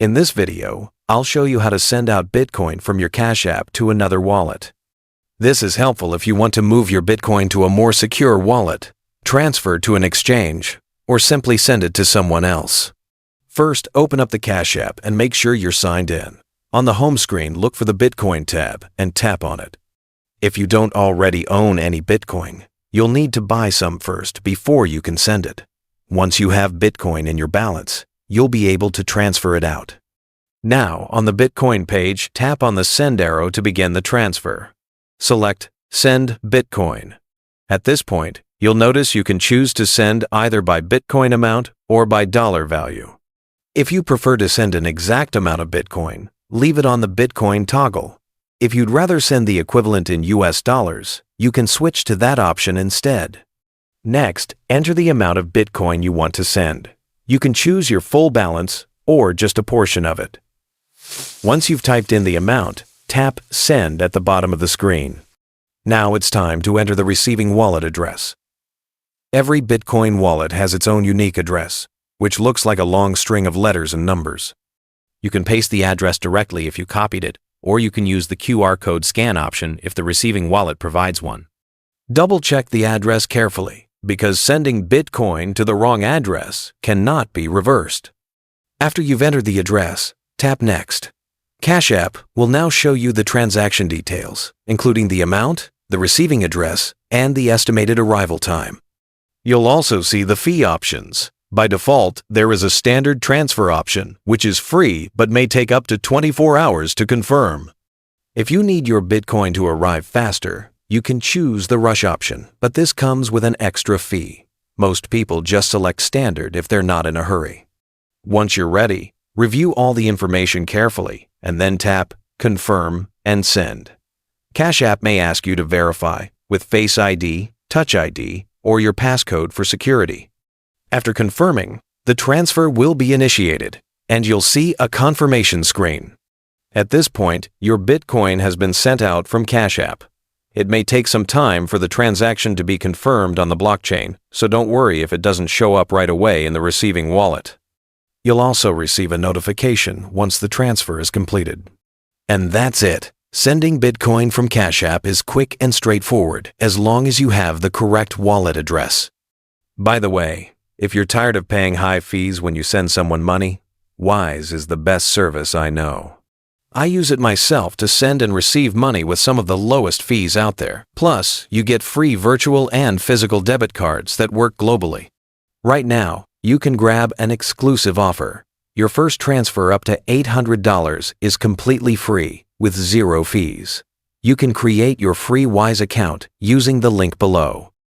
In this video, I'll show you how to send out Bitcoin from your Cash App to another wallet. This is helpful if you want to move your Bitcoin to a more secure wallet, transfer to an exchange, or simply send it to someone else. First, open up the Cash App and make sure you're signed in. On the home screen, look for the Bitcoin tab and tap on it. If you don't already own any Bitcoin, you'll need to buy some first before you can send it. Once you have Bitcoin in your balance, you'll be able to transfer it out. Now, on the Bitcoin page, tap on the send arrow to begin the transfer. Select Send Bitcoin. At this point, you'll notice you can choose to send either by Bitcoin amount or by dollar value. If you prefer to send an exact amount of Bitcoin, leave it on the Bitcoin toggle. If you'd rather send the equivalent in US dollars, you can switch to that option instead. Next, enter the amount of Bitcoin you want to send. You can choose your full balance or just a portion of it. Once you've typed in the amount, tap Send at the bottom of the screen. Now it's time to enter the receiving wallet address. Every Bitcoin wallet has its own unique address, which looks like a long string of letters and numbers. You can paste the address directly if you copied it, or you can use the QR code scan option if the receiving wallet provides one. Double-check the address carefully, because sending Bitcoin to the wrong address cannot be reversed. After you've entered the address, tap Next. Cash App will now show you the transaction details, including the amount, the receiving address, and the estimated arrival time. You'll also see the fee options. By default, there is a standard transfer option, which is free but may take up to 24 hours to confirm. If you need your Bitcoin to arrive faster, you can choose the rush option, but this comes with an extra fee. Most people just select standard if they're not in a hurry. Once you're ready, review all the information carefully and then tap Confirm and Send. Cash App may ask you to verify with Face ID, Touch ID, or your passcode for security. After confirming, the transfer will be initiated, and you'll see a confirmation screen. At this point, your Bitcoin has been sent out from Cash App. It may take some time for the transaction to be confirmed on the blockchain, so don't worry if it doesn't show up right away in the receiving wallet. You'll also receive a notification once the transfer is completed. And that's it. Sending Bitcoin from Cash App is quick and straightforward as long as you have the correct wallet address. By the way, if you're tired of paying high fees when you send someone money, Wise is the best service I know. I use it myself to send and receive money with some of the lowest fees out there. Plus, you get free virtual and physical debit cards that work globally. Right now, you can grab an exclusive offer. Your first transfer up to $800 is completely free with zero fees. You can create your free Wise account using the link below.